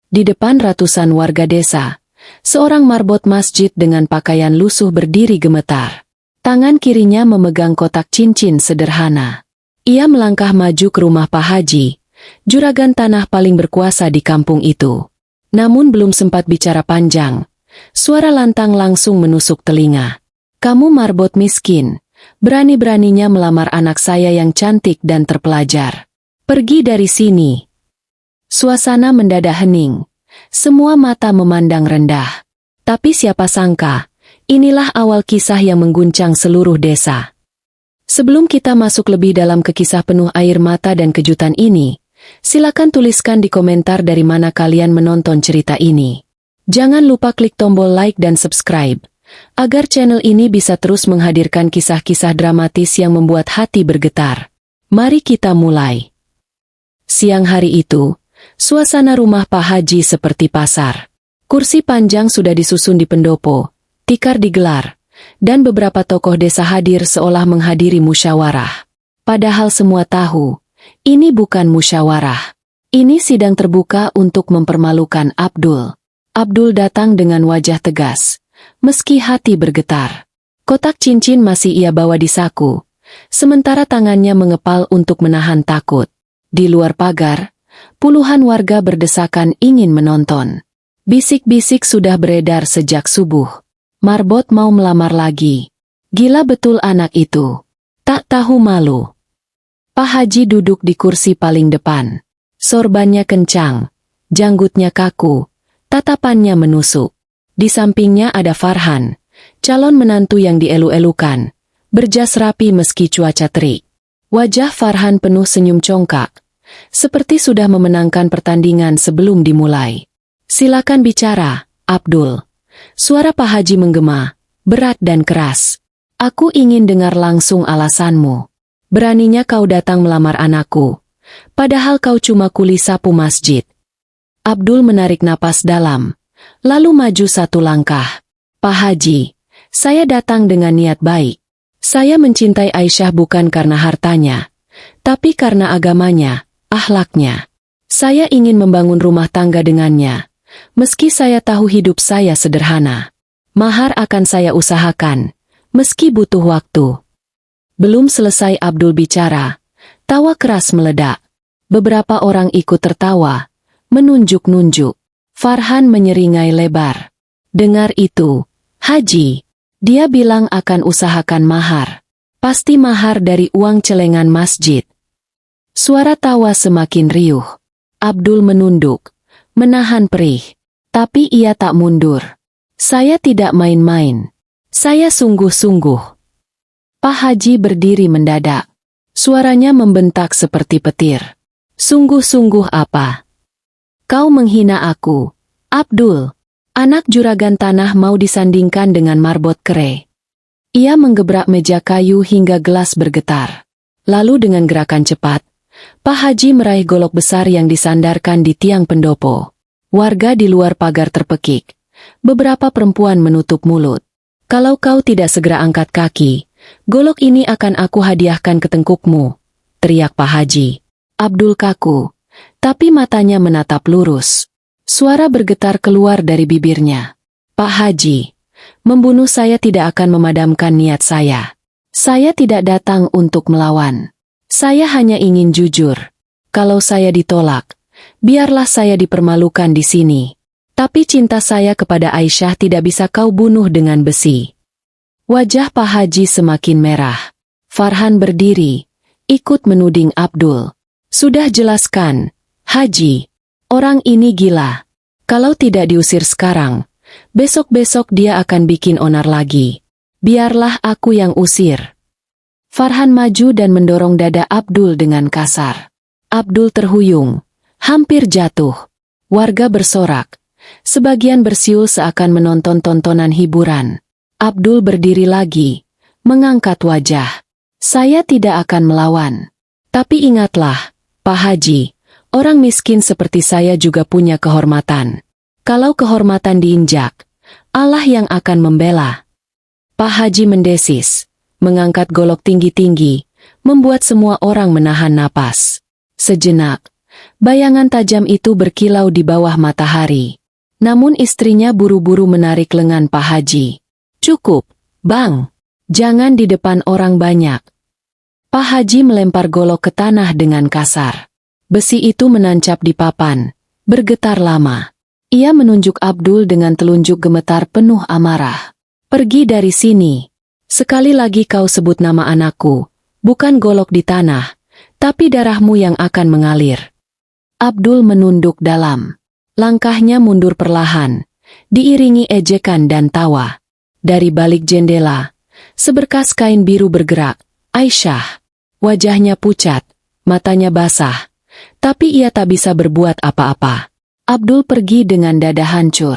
Di depan ratusan warga desa, seorang marbot masjid dengan pakaian lusuh berdiri gemetar. Tangan kirinya memegang kotak cincin sederhana. Ia melangkah maju ke rumah Pak Haji, juragan tanah paling berkuasa di kampung itu. Namun belum sempat bicara panjang, suara lantang langsung menusuk telinga. "Kamu marbot miskin, berani-beraninya melamar anak saya yang cantik dan terpelajar. Pergi dari sini." Suasana mendadak hening. Semua mata memandang rendah. Tapi siapa sangka, inilah awal kisah yang mengguncang seluruh desa. Sebelum kita masuk lebih dalam ke kisah penuh air mata dan kejutan ini, silakan tuliskan di komentar dari mana kalian menonton cerita ini. Jangan lupa klik tombol like dan subscribe, agar channel ini bisa terus menghadirkan kisah-kisah dramatis yang membuat hati bergetar. Mari kita mulai. Siang hari itu, suasana rumah Pak Haji seperti pasar. Kursi panjang sudah disusun di pendopo, tikar digelar, dan beberapa tokoh desa hadir seolah menghadiri musyawarah. Padahal semua tahu, ini bukan musyawarah. Ini sidang terbuka untuk mempermalukan Abdul. Abdul datang dengan wajah tegas, meski hati bergetar. Kotak cincin masih ia bawa di saku, sementara tangannya mengepal untuk menahan takut. Di luar pagar, puluhan warga berdesakan ingin menonton. Bisik-bisik sudah beredar sejak subuh. Marbot mau melamar lagi. Gila betul anak itu. Tak tahu malu. Pak Haji duduk di kursi paling depan. Sorbannya kencang, janggutnya kaku, tatapannya menusuk. Di sampingnya ada Farhan, calon menantu yang dielu-elukan, berjas rapi meski cuaca terik. Wajah Farhan penuh senyum congkak, seperti sudah memenangkan pertandingan sebelum dimulai. "Silakan bicara, Abdul." Suara Pak Haji menggema, berat dan keras. "Aku ingin dengar langsung alasanmu. Beraninya kau datang melamar anakku, padahal kau cuma kuli sapu masjid." Abdul menarik napas dalam, lalu maju satu langkah. "Pak Haji, saya datang dengan niat baik. Saya mencintai Aisyah bukan karena hartanya, tapi karena agamanya, akhlaknya. Saya ingin membangun rumah tangga dengannya. Meski saya tahu hidup saya sederhana, mahar akan saya usahakan, meski butuh waktu." Belum selesai Abdul bicara, tawa keras meledak. Beberapa orang ikut tertawa, menunjuk-nunjuk. Farhan menyeringai lebar. "Dengar itu, Haji. Dia bilang akan usahakan mahar. Pasti mahar dari uang celengan masjid." Suara tawa semakin riuh. Abdul menunduk, menahan perih. Tapi ia tak mundur. "Saya tidak main-main. Saya sungguh-sungguh." Pak Haji berdiri mendadak. Suaranya membentak seperti petir. "Sungguh-sungguh apa? Kau menghina aku, Abdul. Anak juragan tanah mau disandingkan dengan marbot kere." Ia menggebrak meja kayu hingga gelas bergetar. Lalu dengan gerakan cepat, Pak Haji meraih golok besar yang disandarkan di tiang pendopo. Warga di luar pagar terpekik. Beberapa perempuan menutup mulut. "Kalau kau tidak segera angkat kaki, golok ini akan aku hadiahkan ke tengkukmu," teriak Pak Haji. Abdul kaku, tapi matanya menatap lurus. Suara bergetar keluar dari bibirnya. "Pak Haji, membunuh saya tidak akan memadamkan niat saya. Saya tidak datang untuk melawan. Saya hanya ingin jujur. Kalau saya ditolak, biarlah saya dipermalukan di sini. Tapi cinta saya kepada Aisyah tidak bisa kau bunuh dengan besi." Wajah Pak Haji semakin merah. Farhan berdiri, ikut menuding Abdul. "Sudah jelaskan, Haji. Orang ini gila. Kalau tidak diusir sekarang, besok-besok dia akan bikin onar lagi. Biarlah aku yang usir." Farhan maju dan mendorong dada Abdul dengan kasar. Abdul terhuyung, hampir jatuh. Warga bersorak. Sebagian bersiul seakan menonton tontonan hiburan. Abdul berdiri lagi, mengangkat wajah. "Saya tidak akan melawan. Tapi ingatlah, Pak Haji, orang miskin seperti saya juga punya kehormatan. Kalau kehormatan diinjak, Allah yang akan membela." Pak Haji mendesis, mengangkat golok tinggi-tinggi, membuat semua orang menahan napas. Sejenak, Bayangan tajam itu berkilau di bawah matahari. Namun istrinya buru-buru menarik lengan Pak Haji. "Cukup, Bang. Jangan di depan orang banyak." Pak Haji melempar golok ke tanah dengan kasar. Besi itu menancap di papan, bergetar lama. Ia menunjuk Abdul dengan telunjuk gemetar penuh amarah. "Pergi dari sini. Sekali lagi kau sebut nama anakku, bukan golok di tanah, tapi darahmu yang akan mengalir." Abdul menunduk dalam. Langkahnya mundur perlahan, diiringi ejekan dan tawa. Dari balik jendela, seberkas kain biru bergerak. Aisyah. Wajahnya pucat, matanya basah, tapi ia tak bisa berbuat apa-apa. Abdul pergi dengan dada hancur.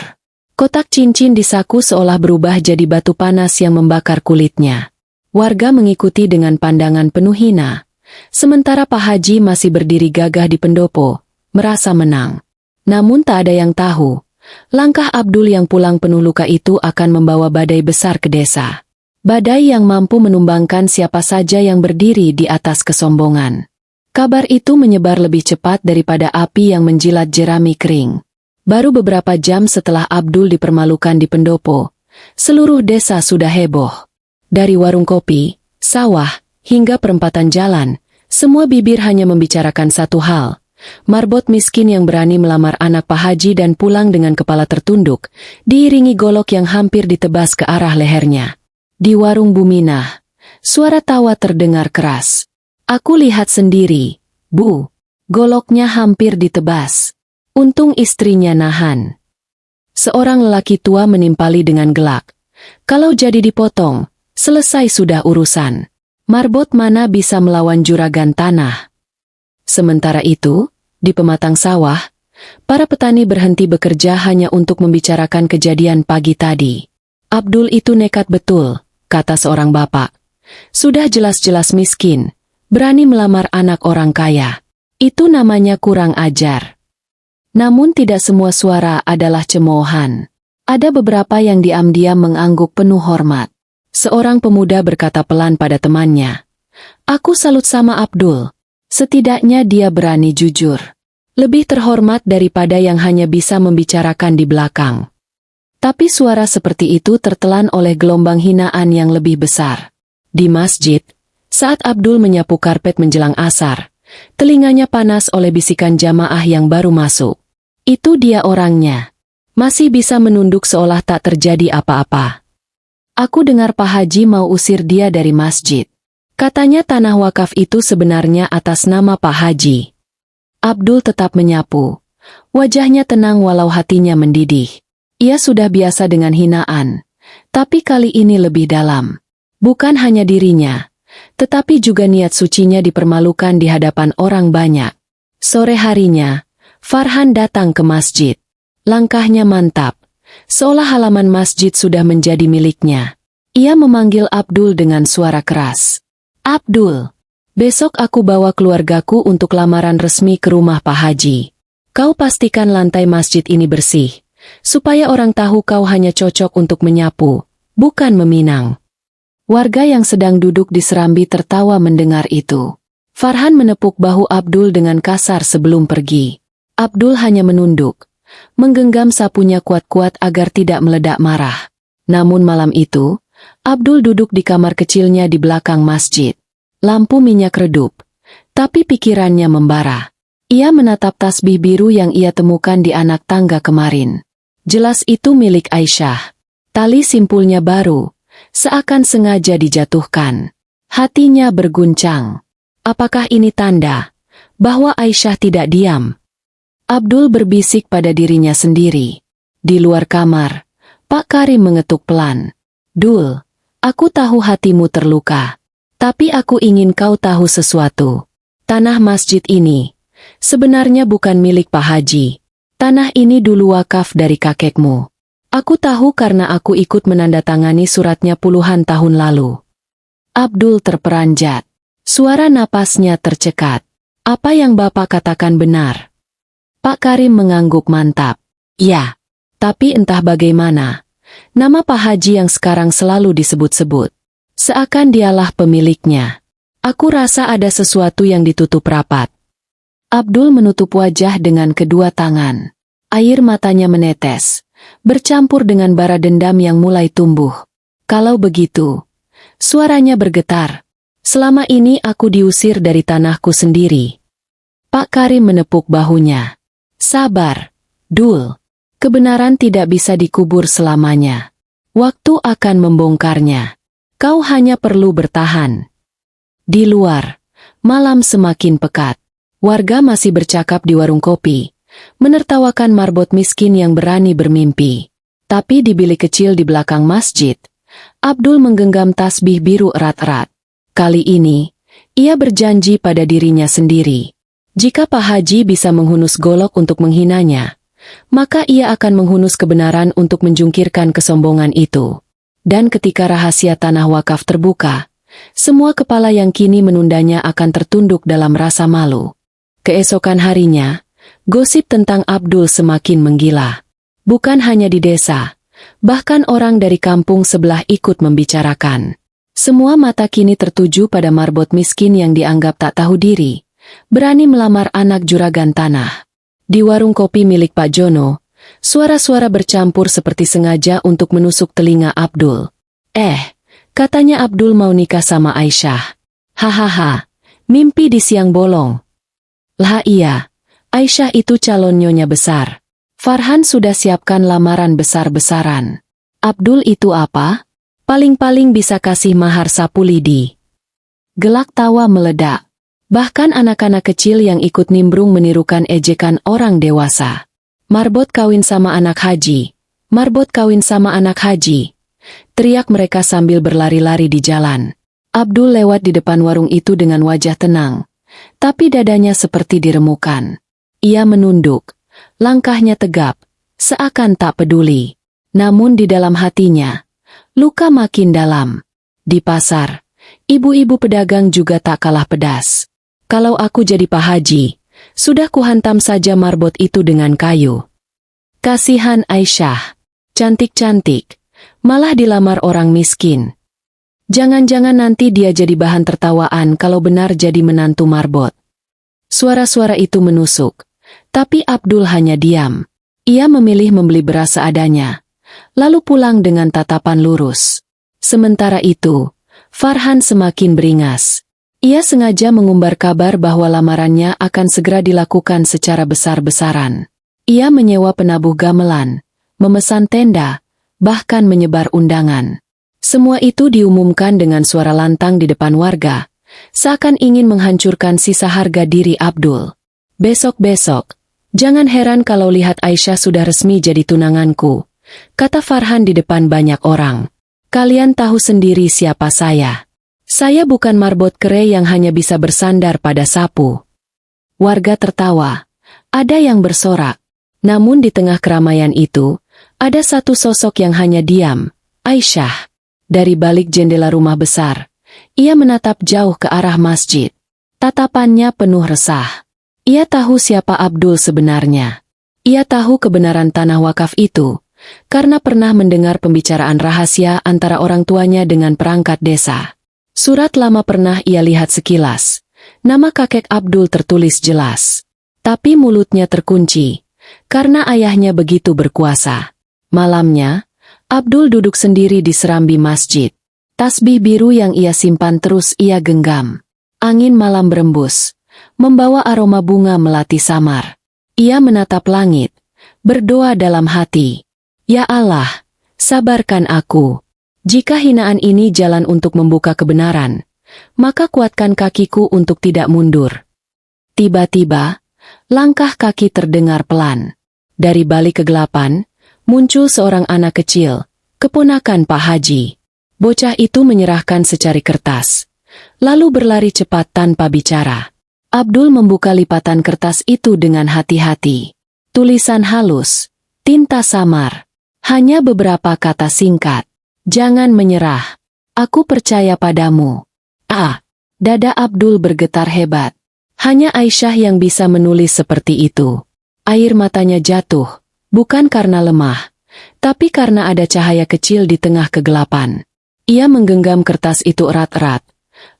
Kotak cincin di saku seolah berubah jadi batu panas yang membakar kulitnya. Warga mengikuti dengan pandangan penuh hina. Sementara Pak Haji masih berdiri gagah di pendopo, merasa menang. Namun tak ada yang tahu, langkah Abdul yang pulang penuh luka itu akan membawa badai besar ke desa. Badai yang mampu menumbangkan siapa saja yang berdiri di atas kesombongan. Kabar itu menyebar lebih cepat daripada api yang menjilat jerami kering. Baru beberapa jam setelah Abdul dipermalukan di pendopo, seluruh desa sudah heboh. Dari warung kopi, sawah, hingga perempatan jalan, semua bibir hanya membicarakan satu hal. Marbot miskin yang berani melamar anak Pak Haji dan pulang dengan kepala tertunduk, diiringi golok yang hampir ditebas ke arah lehernya. Di warung Buminah, suara tawa terdengar keras. "Aku lihat sendiri, Bu. Goloknya hampir ditebas. Untung istrinya nahan." Seorang lelaki tua menimpali dengan gelak. "Kalau jadi dipotong, selesai sudah urusan. Marbot mana bisa melawan juragan tanah?" Sementara itu, di pematang sawah, para petani berhenti bekerja hanya untuk membicarakan kejadian pagi tadi. "Abdul itu nekat betul," kata seorang bapak. "Sudah jelas-jelas miskin, berani melamar anak orang kaya. Itu namanya kurang ajar." Namun tidak semua suara adalah cemoohan. Ada beberapa yang diam-diam mengangguk penuh hormat. Seorang pemuda berkata pelan pada temannya, "Aku salut sama Abdul. Setidaknya dia berani jujur. Lebih terhormat daripada yang hanya bisa membicarakan di belakang." Tapi suara seperti itu tertelan oleh gelombang hinaan yang lebih besar. Di masjid, saat Abdul menyapu karpet menjelang asar, telinganya panas oleh bisikan jamaah yang baru masuk. "Itu dia orangnya. Masih bisa menunduk seolah tak terjadi apa-apa. Aku dengar Pak Haji mau usir dia dari masjid. Katanya tanah wakaf itu sebenarnya atas nama Pak Haji." Abdul tetap menyapu. Wajahnya tenang walau hatinya mendidih. Ia sudah biasa dengan hinaan, tapi kali ini lebih dalam. Bukan hanya dirinya, tetapi juga niat sucinya dipermalukan di hadapan orang banyak. Sore harinya, Farhan datang ke masjid. Langkahnya mantap, seolah halaman masjid sudah menjadi miliknya. Ia memanggil Abdul dengan suara keras. "Abdul, besok aku bawa keluargaku untuk lamaran resmi ke rumah Pak Haji. Kau pastikan lantai masjid ini bersih, supaya orang tahu kau hanya cocok untuk menyapu, bukan meminang." Warga yang sedang duduk di serambi tertawa mendengar itu. Farhan menepuk bahu Abdul dengan kasar sebelum pergi. Abdul hanya menunduk, menggenggam sapunya kuat-kuat agar tidak meledak marah. Namun malam itu, Abdul duduk di kamar kecilnya di belakang masjid. Lampu minyak redup, tapi pikirannya membara. Ia menatap tasbih biru yang ia temukan di anak tangga kemarin. Jelas itu milik Aisyah. Tali simpulnya baru, seakan sengaja dijatuhkan. Hatinya berguncang. Apakah ini tanda bahwa Aisyah tidak diam? Abdul berbisik pada dirinya sendiri. Di luar kamar, Pak Karim mengetuk pelan. "Dul, aku tahu hatimu terluka. Tapi aku ingin kau tahu sesuatu. Tanah masjid ini sebenarnya bukan milik Pak Haji. Tanah ini dulu wakaf dari kakekmu. Aku tahu karena aku ikut menandatangani suratnya puluhan tahun lalu." Abdul terperanjat. Suara napasnya tercekat. "Apa yang Bapak katakan benar?" Pak Karim mengangguk mantap. "Ya, tapi entah bagaimana, nama Pak Haji yang sekarang selalu disebut-sebut. Seakan dialah pemiliknya. Aku rasa ada sesuatu yang ditutup rapat." Abdul menutup wajah dengan kedua tangan. Air matanya menetes, bercampur dengan bara dendam yang mulai tumbuh. Kalau begitu, suaranya bergetar. Selama ini aku diusir dari tanahku sendiri. Pak Karim menepuk bahunya. Sabar, Dul. Kebenaran tidak bisa dikubur selamanya. Waktu akan membongkarnya. Kau hanya perlu bertahan. Di luar, malam semakin pekat. Warga masih bercakap di warung kopi, menertawakan marbot miskin yang berani bermimpi. Tapi di bilik kecil di belakang masjid, Abdul menggenggam tasbih biru erat-erat. Kali ini, ia berjanji pada dirinya sendiri. Jika Pak Haji bisa menghunus golok untuk menghinanya, maka ia akan menghunus kebenaran untuk menjungkirkan kesombongan itu. Dan ketika rahasia tanah wakaf terbuka, semua kepala yang kini menundanya akan tertunduk dalam rasa malu. Keesokan harinya, gosip tentang Abdul semakin menggila. Bukan hanya di desa, bahkan orang dari kampung sebelah ikut membicarakan. Semua mata kini tertuju pada marbot miskin yang dianggap tak tahu diri, berani melamar anak juragan tanah. Di warung kopi milik Pak Jono, suara-suara bercampur seperti sengaja untuk menusuk telinga Abdul. Katanya Abdul mau nikah sama Aisyah. Hahaha, mimpi di siang bolong. Lah iya, Aisyah itu calon nyonya besar. Farhan sudah siapkan lamaran besar-besaran. Abdul itu apa? Paling-paling bisa kasih mahar sapu lidi. Gelak tawa meledak. Bahkan anak-anak kecil yang ikut nimbrung menirukan ejekan orang dewasa. Marbot kawin sama anak haji. Marbot kawin sama anak haji. Teriak mereka sambil berlari-lari di jalan. Abdul lewat di depan warung itu dengan wajah tenang. Tapi dadanya seperti diremukan. Ia menunduk, langkahnya tegap, seakan tak peduli. Namun di dalam hatinya, luka makin dalam. Di pasar, ibu-ibu pedagang juga tak kalah pedas. Kalau aku jadi Pak Haji, sudah kuhantam saja marbot itu dengan kayu. Kasihan Aisyah, cantik-cantik, malah dilamar orang miskin. Jangan-jangan nanti dia jadi bahan tertawaan kalau benar jadi menantu marbot. Suara-suara itu menusuk, tapi Abdul hanya diam. Ia memilih membeli beras seadanya, lalu pulang dengan tatapan lurus. Sementara itu, Farhan semakin beringas. Ia sengaja mengumbar kabar bahwa lamarannya akan segera dilakukan secara besar-besaran. Ia menyewa penabuh gamelan, memesan tenda, bahkan menyebar undangan. Semua itu diumumkan dengan suara lantang di depan warga, seakan ingin menghancurkan sisa harga diri Abdul. Besok-besok, jangan heran kalau lihat Aisyah sudah resmi jadi tunanganku, kata Farhan di depan banyak orang. Kalian tahu sendiri siapa saya. Saya bukan marbot kere yang hanya bisa bersandar pada sapu. Warga tertawa, ada yang bersorak. Namun di tengah keramaian itu, ada satu sosok yang hanya diam, Aisyah. Dari balik jendela rumah besar, ia menatap jauh ke arah masjid. Tatapannya penuh resah. Ia tahu siapa Abdul sebenarnya. Ia tahu kebenaran tanah wakaf itu, karena pernah mendengar pembicaraan rahasia antara orang tuanya dengan perangkat desa. Surat lama pernah ia lihat sekilas. Nama kakek Abdul tertulis jelas. Tapi mulutnya terkunci, karena ayahnya begitu berkuasa. Malamnya, Abdul duduk sendiri di serambi masjid. Tasbih biru yang ia simpan terus ia genggam. Angin malam berembus, membawa aroma bunga melati samar. Ia menatap langit, berdoa dalam hati. Ya Allah, sabarkan aku. Jika hinaan ini jalan untuk membuka kebenaran, maka kuatkan kakiku untuk tidak mundur. Tiba-tiba, langkah kaki terdengar pelan. Dari balik kegelapan, muncul seorang anak kecil, keponakan Pak Haji. Bocah itu menyerahkan secari kertas, lalu berlari cepat tanpa bicara. Abdul membuka lipatan kertas itu dengan hati-hati. Tulisan halus, tinta samar, hanya beberapa kata singkat. Jangan menyerah, aku percaya padamu. Dada Abdul bergetar hebat. Hanya Aisyah yang bisa menulis seperti itu. Air matanya jatuh. Bukan karena lemah, tapi karena ada cahaya kecil di tengah kegelapan. Ia menggenggam kertas itu erat-erat,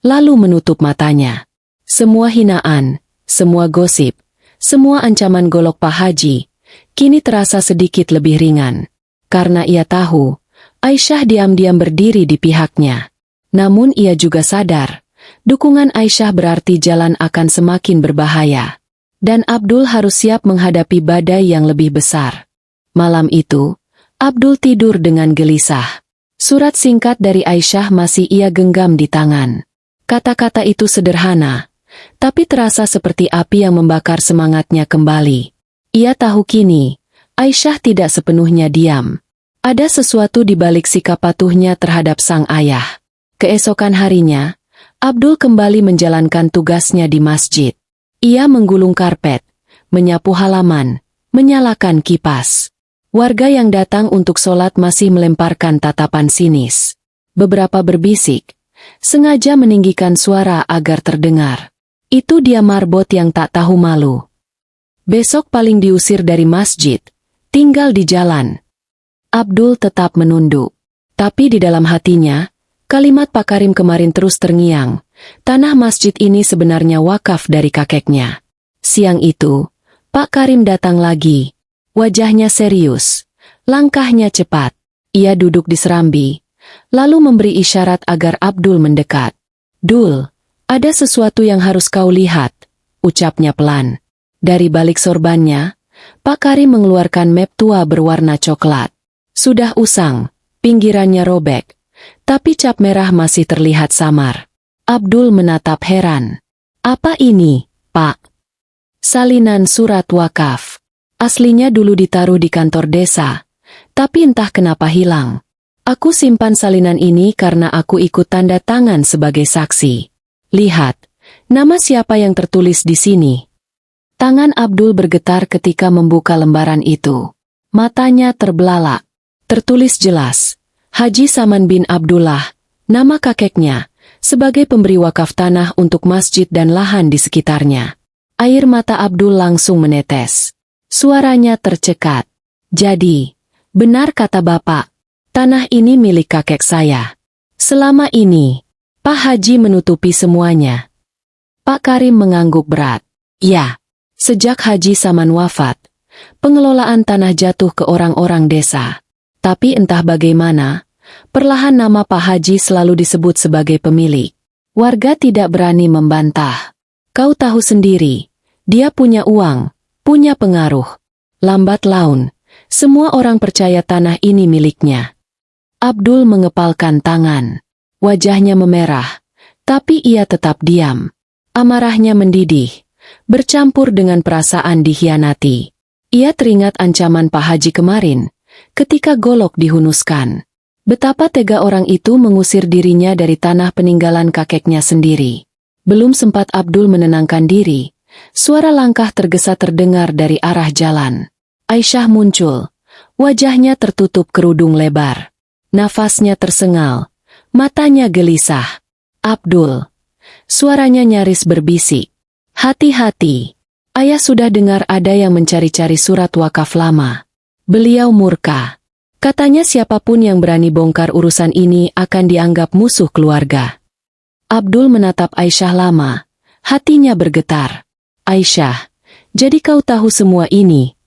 lalu menutup matanya. Semua hinaan, Semua gosip, semua ancaman golok Pak Haji, kini terasa sedikit lebih ringan. Karena ia tahu, Aisyah diam-diam berdiri di pihaknya. Namun ia juga sadar, dukungan Aisyah berarti jalan akan semakin berbahaya. Dan Abdul harus siap menghadapi badai yang lebih besar. Malam itu, Abdul tidur dengan gelisah. Surat singkat dari Aisyah masih ia genggam di tangan. Kata-kata itu sederhana, tapi terasa seperti api yang membakar semangatnya kembali. Ia tahu kini, Aisyah tidak sepenuhnya diam. Ada sesuatu di balik sikap patuhnya terhadap sang ayah. Keesokan harinya, Abdul kembali menjalankan tugasnya di masjid. Ia menggulung karpet, menyapu halaman, menyalakan kipas. Warga yang datang untuk sholat masih melemparkan tatapan sinis. Beberapa berbisik, sengaja meninggikan suara agar terdengar. Itu dia marbot yang tak tahu malu. Besok paling diusir dari masjid, tinggal di jalan. Abdul tetap menunduk. Tapi di dalam hatinya, kalimat Pak Karim kemarin terus terngiang. Tanah masjid ini sebenarnya wakaf dari kakeknya. Siang itu, Pak Karim datang lagi. Wajahnya serius, langkahnya cepat. Ia duduk di serambi, lalu memberi isyarat agar Abdul mendekat. "Dul, ada sesuatu yang harus kau lihat," ucapnya pelan. Dari balik sorbannya, Pak Karim mengeluarkan map tua berwarna coklat. Sudah usang, pinggirannya robek, tapi cap merah masih terlihat samar. Abdul menatap heran. "Apa ini, Pak?" "Salinan surat wakaf. Aslinya dulu ditaruh di kantor desa, tapi entah kenapa hilang. Aku simpan salinan ini karena aku ikut tanda tangan sebagai saksi. Lihat, nama siapa yang tertulis di sini." Tangan Abdul bergetar ketika membuka lembaran itu. Matanya terbelalak. Tertulis jelas, Haji Saman bin Abdullah, nama kakeknya, sebagai pemberi wakaf tanah untuk masjid dan lahan di sekitarnya. Air mata Abdul langsung menetes. Suaranya tercekat. "Jadi, benar kata Bapak, tanah ini milik kakek saya. Selama ini, Pak Haji menutupi semuanya." Pak Karim mengangguk berat. "Ya, sejak Haji Saman wafat, pengelolaan tanah jatuh ke orang-orang desa. Tapi entah bagaimana, perlahan nama Pak Haji selalu disebut sebagai pemilik. Warga tidak berani membantah. Kau tahu sendiri, dia punya uang, punya pengaruh. Lambat laun, semua orang percaya tanah ini miliknya." Abdul mengepalkan tangan. Wajahnya memerah, tapi ia tetap diam. Amarahnya mendidih, bercampur dengan perasaan dikhianati. Ia teringat ancaman Pak Haji kemarin, ketika golok dihunuskan. Betapa tega orang itu mengusir dirinya dari tanah peninggalan kakeknya sendiri. Belum sempat Abdul menenangkan diri, suara langkah tergesa terdengar dari arah jalan. Aisyah muncul, wajahnya tertutup kerudung lebar. Nafasnya tersengal, matanya gelisah. "Abdul," suaranya nyaris berbisik. "Hati-hati, ayah sudah dengar ada yang mencari-cari surat wakaf lama." Beliau murka. Katanya siapapun yang berani bongkar urusan ini akan dianggap musuh keluarga. Abdul menatap Aisyah lama, hatinya bergetar. "Aisyah, jadi kau tahu semua ini?"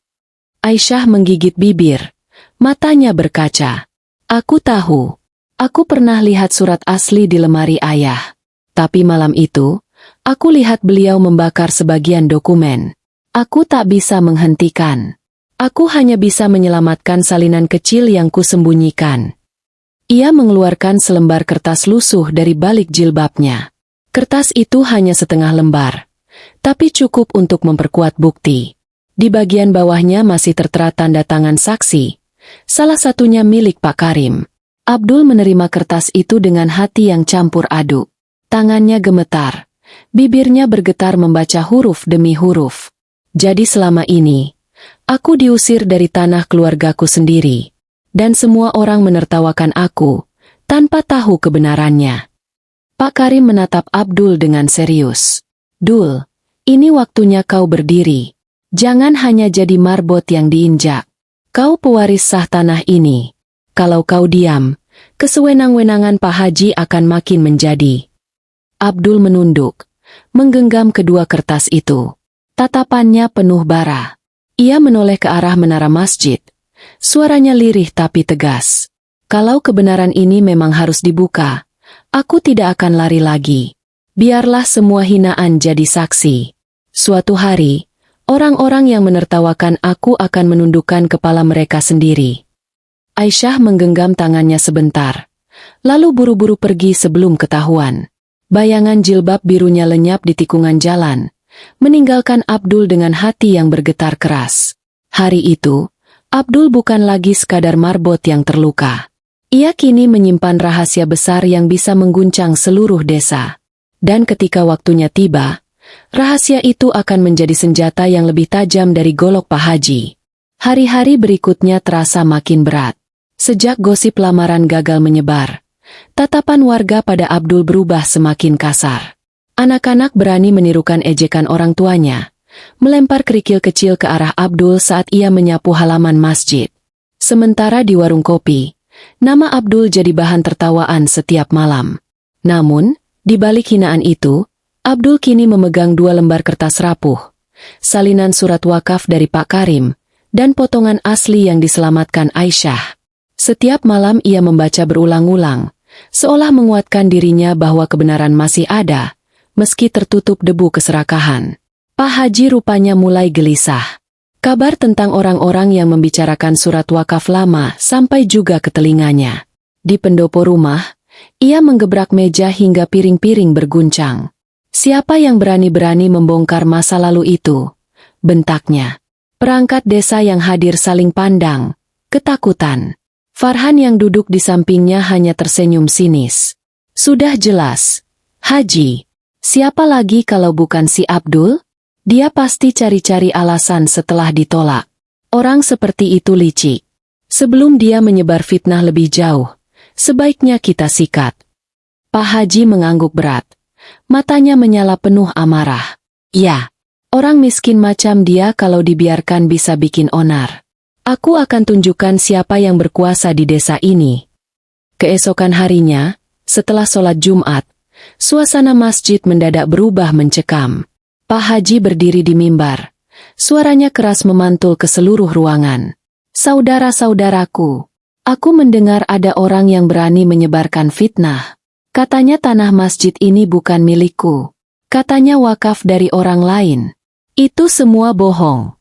Aisyah menggigit bibir, matanya berkaca. "Aku tahu. Aku pernah lihat surat asli di lemari ayah. Tapi malam itu, aku lihat beliau membakar sebagian dokumen. Aku tak bisa menghentikan. Aku hanya bisa menyelamatkan salinan kecil yang kusembunyikan." Ia mengeluarkan selembar kertas lusuh dari balik jilbabnya. Kertas itu hanya setengah lembar, tapi cukup untuk memperkuat bukti. Di bagian bawahnya masih tertera tanda tangan saksi, salah satunya milik Pak Karim. Abdul menerima kertas itu dengan hati yang campur aduk. Tangannya gemetar, bibirnya bergetar membaca huruf demi huruf. "Jadi selama ini, aku diusir dari tanah keluargaku sendiri, dan semua orang menertawakan aku, tanpa tahu kebenarannya." Pak Karim menatap Abdul dengan serius. "Dul, ini waktunya kau berdiri. Jangan hanya jadi marbot yang diinjak. Kau pewaris sah tanah ini. Kalau kau diam, kesewenang-wenangan Pak Haji akan makin menjadi." Abdul menunduk, menggenggam kedua kertas itu. Tatapannya penuh bara. Ia menoleh ke arah menara masjid. Suaranya lirih tapi tegas. Kalau kebenaran ini memang harus dibuka, aku tidak akan lari lagi. Biarlah semua hinaan jadi saksi. Suatu hari, orang-orang yang menertawakan aku akan menundukkan kepala mereka sendiri. Aisyah menggenggam tangannya sebentar, lalu buru-buru pergi sebelum ketahuan. Bayangan jilbab birunya lenyap di tikungan jalan, meninggalkan Abdul dengan hati yang bergetar keras. Hari itu, Abdul bukan lagi sekadar marbot yang terluka. Ia kini menyimpan rahasia besar yang bisa mengguncang seluruh desa. Dan ketika waktunya tiba, rahasia itu akan menjadi senjata yang lebih tajam dari golok Pak Haji. Hari-hari berikutnya terasa makin berat. Sejak gosip lamaran gagal menyebar, tatapan warga pada Abdul berubah semakin kasar. Anak-anak berani menirukan ejekan orang tuanya, melempar kerikil kecil ke arah Abdul saat ia menyapu halaman masjid. Sementara di warung kopi, nama Abdul jadi bahan tertawaan setiap malam. Namun, di balik hinaan itu, Abdul kini memegang 2 lembar kertas rapuh, salinan surat wakaf dari Pak Karim, dan potongan asli yang diselamatkan Aisyah. Setiap malam ia membaca berulang-ulang, seolah menguatkan dirinya bahwa kebenaran masih ada, meski tertutup debu keserakahan. Pak Haji rupanya mulai gelisah. Kabar tentang orang-orang yang membicarakan surat wakaf lama sampai juga ke telinganya. Di pendopo rumah, ia menggebrak meja hingga piring-piring berguncang. Siapa yang berani-berani membongkar masa lalu itu? Bentaknya. Perangkat desa yang hadir saling pandang, ketakutan. Farhan yang duduk di sampingnya hanya tersenyum sinis. Sudah jelas. Haji. Siapa lagi kalau bukan si Abdul? Dia pasti cari-cari alasan setelah ditolak. Orang seperti itu licik. Sebelum dia menyebar fitnah lebih jauh, sebaiknya kita sikat. Pak Haji mengangguk berat. Matanya menyala penuh amarah. Ya, orang miskin macam dia kalau dibiarkan bisa bikin onar. Aku akan tunjukkan siapa yang berkuasa di desa ini. Keesokan harinya, setelah sholat Jumat, suasana masjid mendadak berubah mencekam. Pak Haji berdiri di mimbar. Suaranya keras memantul ke seluruh ruangan. Saudara-saudaraku, aku mendengar ada orang yang berani menyebarkan fitnah. Katanya tanah masjid ini bukan milikku. Katanya wakaf dari orang lain. Itu semua bohong.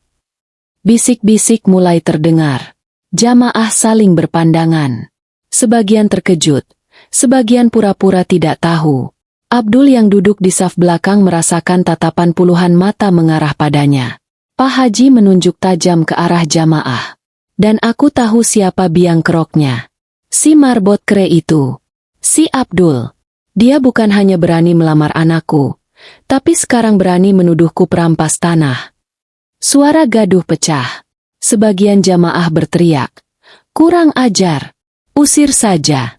Bisik-bisik mulai terdengar. Jamaah saling berpandangan. Sebagian terkejut, sebagian pura-pura tidak tahu. Abdul yang duduk di saf belakang merasakan tatapan puluhan mata mengarah padanya. Pak Haji menunjuk tajam ke arah jamaah. Dan aku tahu siapa biang keroknya. Si marbot kere itu. Si Abdul. Dia bukan hanya berani melamar anakku, tapi sekarang berani menuduhku perampas tanah. Suara gaduh pecah. Sebagian jamaah berteriak. Kurang ajar. Usir saja.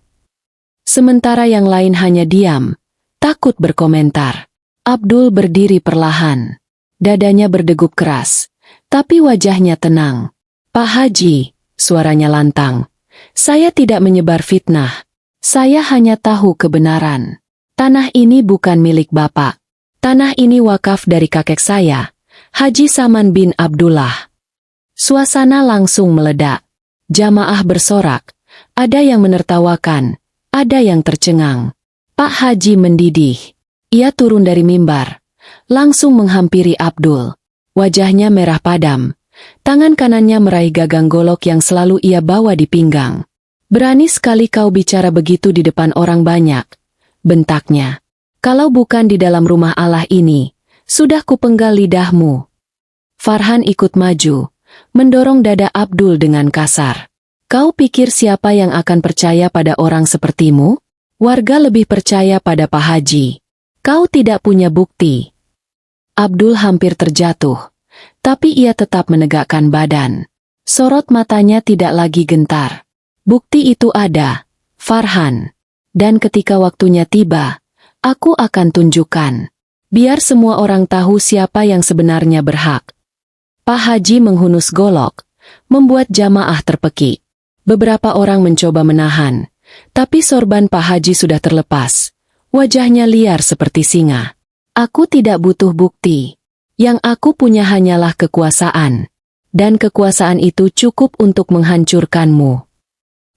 Sementara yang lain hanya diam. Takut berkomentar. Abdul berdiri perlahan. Dadanya berdegup keras, tapi wajahnya tenang. Pak Haji, suaranya lantang. Saya tidak menyebar fitnah. Saya hanya tahu kebenaran. Tanah ini bukan milik Bapak. Tanah ini wakaf dari kakek saya, Haji Saman bin Abdullah. Suasana langsung meledak. Jamaah bersorak. Ada yang menertawakan, ada yang tercengang. Pak Haji mendidih. Ia turun dari mimbar, langsung menghampiri Abdul. Wajahnya merah padam. Tangan kanannya meraih gagang golok yang selalu ia bawa di pinggang. Berani sekali kau bicara begitu di depan orang banyak. Bentaknya. Kalau bukan di dalam rumah Allah ini, sudah kupenggal lidahmu. Farhan ikut maju, mendorong dada Abdul dengan kasar. Kau pikir siapa yang akan percaya pada orang sepertimu? Warga lebih percaya pada Pak Haji. Kau tidak punya bukti. Abdul hampir terjatuh, tapi ia tetap menegakkan badan. Sorot matanya tidak lagi gentar. Bukti itu ada, Farhan. Dan ketika waktunya tiba, aku akan tunjukkan. Biar semua orang tahu siapa yang sebenarnya berhak. Pak Haji menghunus golok, membuat jamaah terpekik. Beberapa orang mencoba menahan. Tapi sorban Pak Haji sudah terlepas. Wajahnya liar seperti singa. Aku tidak butuh bukti. Yang aku punya hanyalah kekuasaan. Dan kekuasaan itu cukup untuk menghancurkanmu.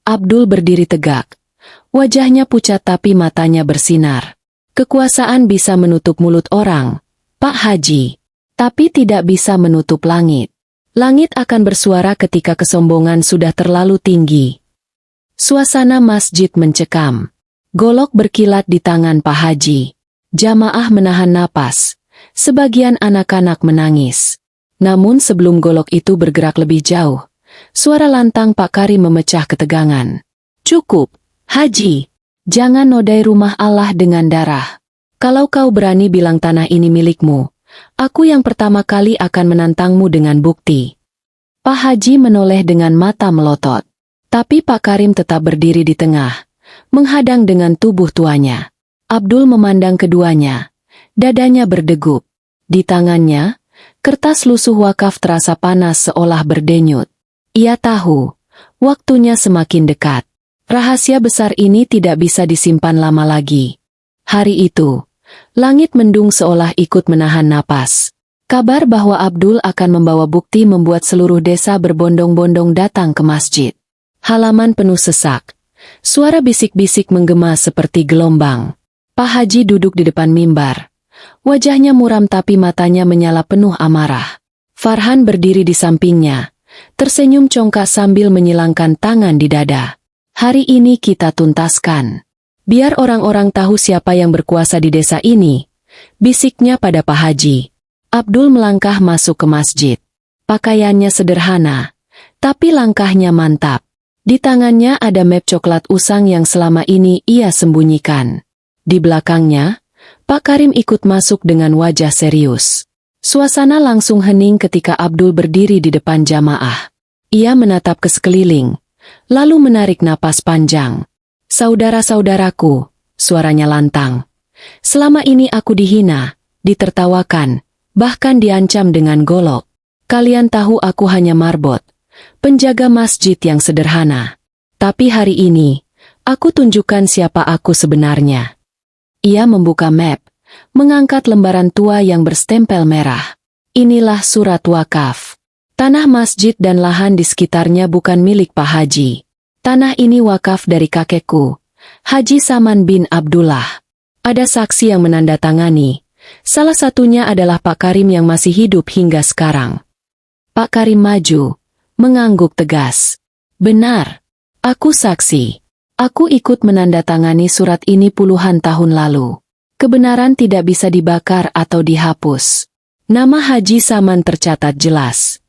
Abdul berdiri tegak. Wajahnya pucat tapi matanya bersinar. Kekuasaan bisa menutup mulut orang, Pak Haji. Tapi tidak bisa menutup langit. Langit akan bersuara ketika kesombongan sudah terlalu tinggi. Suasana masjid mencekam. Golok berkilat di tangan Pak Haji. Jamaah menahan napas. Sebagian anak-anak menangis. Namun sebelum golok itu bergerak lebih jauh, suara lantang Pak Karim memecah ketegangan. Cukup, Haji. Jangan nodai rumah Allah dengan darah. Kalau kau berani bilang tanah ini milikmu, aku yang pertama kali akan menantangmu dengan bukti. Pak Haji menoleh dengan mata melotot. Tapi Pak Karim tetap berdiri di tengah, menghadang dengan tubuh tuanya. Abdul memandang keduanya. Dadanya berdegup. Di tangannya, kertas lusuh wakaf terasa panas seolah berdenyut. Ia tahu, waktunya semakin dekat. Rahasia besar ini tidak bisa disimpan lama lagi. Hari itu, langit mendung seolah ikut menahan napas. Kabar bahwa Abdul akan membawa bukti membuat seluruh desa berbondong-bondong datang ke masjid. Halaman penuh sesak. Suara bisik-bisik menggema seperti gelombang. Pak Haji duduk di depan mimbar. Wajahnya muram tapi matanya menyala penuh amarah. Farhan berdiri di sampingnya, tersenyum congkak sambil menyilangkan tangan di dada. Hari ini kita tuntaskan. Biar orang-orang tahu siapa yang berkuasa di desa ini, bisiknya pada Pak Haji. Abdul melangkah masuk ke masjid. Pakaiannya sederhana, tapi langkahnya mantap. Di tangannya ada map coklat usang yang selama ini ia sembunyikan. Di belakangnya, Pak Karim ikut masuk dengan wajah serius. Suasana langsung hening ketika Abdul berdiri di depan jamaah. Ia menatap ke sekeliling, lalu menarik napas panjang. Saudara-saudaraku, suaranya lantang. Selama ini aku dihina, ditertawakan, bahkan diancam dengan golok. Kalian tahu aku hanya marbot, penjaga masjid yang sederhana. Tapi hari ini, aku tunjukkan siapa aku sebenarnya. Ia membuka map, mengangkat lembaran tua yang berstempel merah. Inilah surat wakaf. Tanah masjid dan lahan di sekitarnya bukan milik Pak Haji. Tanah ini wakaf dari kakekku, Haji Saman bin Abdullah. Ada saksi yang menandatangani. Salah satunya adalah Pak Karim yang masih hidup hingga sekarang. Pak Karim maju, mengangguk tegas. Benar, aku saksi. Aku ikut menandatangani surat ini puluhan tahun lalu. Kebenaran tidak bisa dibakar atau dihapus. Nama Haji Saman tercatat jelas.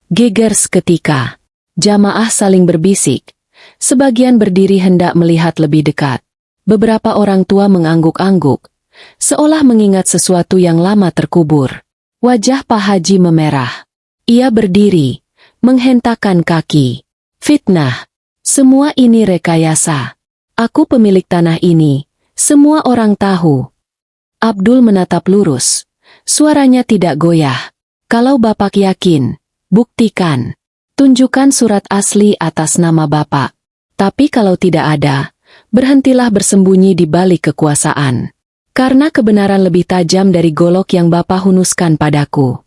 Geger seketika. Jamaah saling berbisik. Sebagian berdiri hendak melihat lebih dekat. Beberapa orang tua mengangguk-angguk, seolah mengingat sesuatu yang lama terkubur. Wajah Pak Haji memerah. Ia berdiri, menghentakkan kaki. Fitnah. Semua ini rekayasa. Aku pemilik tanah ini. Semua orang tahu. Abdul menatap lurus. Suaranya tidak goyah. Kalau Bapak yakin, buktikan. Tunjukkan surat asli atas nama Bapak. Tapi kalau tidak ada, berhentilah bersembunyi di balik kekuasaan. Karena kebenaran lebih tajam dari golok yang Bapak hunuskan padaku.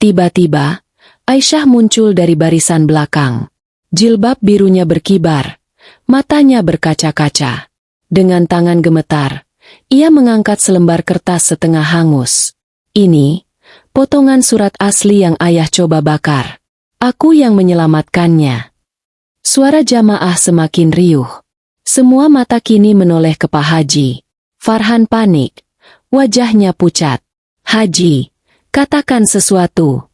Tiba-tiba, Aisyah muncul dari barisan belakang. Jilbab birunya berkibar, matanya berkaca-kaca. Dengan tangan gemetar, ia mengangkat selembar kertas setengah hangus. Ini, potongan surat asli yang ayah coba bakar. Aku yang menyelamatkannya. Suara jamaah semakin riuh. Semua mata kini menoleh ke Pak Haji. Farhan panik, wajahnya pucat. Haji, katakan sesuatu.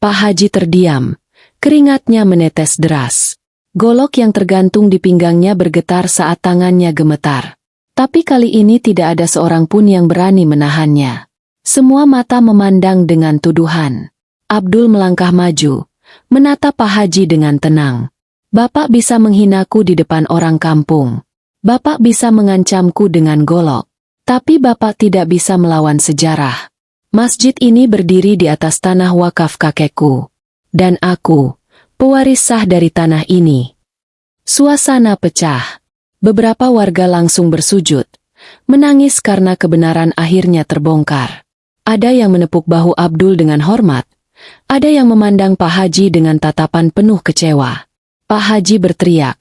Pak Haji terdiam. Keringatnya menetes deras. Golok yang tergantung di pinggangnya bergetar saat tangannya gemetar. Tapi kali ini tidak ada seorang pun yang berani menahannya. Semua mata memandang dengan tuduhan. Abdul melangkah maju, menatap Pak Haji dengan tenang. Bapak bisa menghinaku di depan orang kampung. Bapak bisa mengancamku dengan golok. Tapi Bapak tidak bisa melawan sejarah. Masjid ini berdiri di atas tanah wakaf kakekku. Dan aku, pewaris sah dari tanah ini. Suasana pecah. Beberapa warga langsung bersujud, menangis karena kebenaran akhirnya terbongkar. Ada yang menepuk bahu Abdul dengan hormat, ada yang memandang Pak Haji dengan tatapan penuh kecewa. Pak Haji berteriak,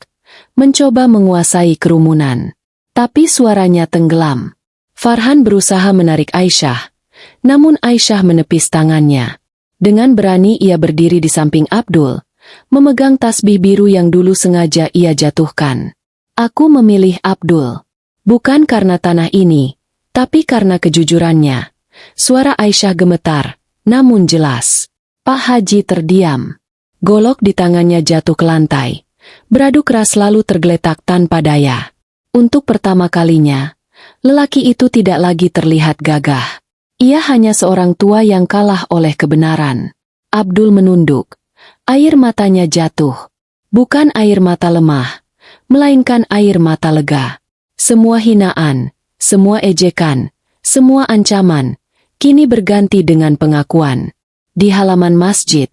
mencoba menguasai kerumunan. Tapi suaranya tenggelam. Farhan berusaha menarik Aisyah, namun Aisyah menepis tangannya. Dengan berani ia berdiri di samping Abdul, memegang tasbih biru yang dulu sengaja ia jatuhkan. Aku memilih Abdul. Bukan karena tanah ini, tapi karena kejujurannya. Suara Aisyah gemetar, namun jelas. Pak Haji terdiam. Golok di tangannya jatuh ke lantai. Beradu keras lalu tergeletak tanpa daya. Untuk pertama kalinya, lelaki itu tidak lagi terlihat gagah. Ia hanya seorang tua yang kalah oleh kebenaran. Abdul menunduk. Air matanya jatuh. Bukan air mata lemah, melainkan air mata lega. Semua hinaan, semua ejekan, semua ancaman, kini berganti dengan pengakuan. Di halaman masjid,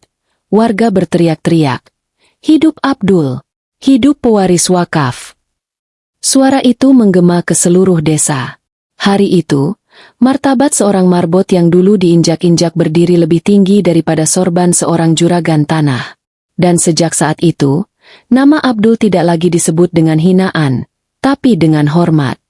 warga berteriak-teriak, "Hidup Abdul! Hidup pewaris wakaf!" Suara itu menggema ke seluruh desa. Hari itu, martabat seorang marbot yang dulu diinjak-injak berdiri lebih tinggi daripada sorban seorang juragan tanah. Dan sejak saat itu, nama Abdul tidak lagi disebut dengan hinaan, tapi dengan hormat.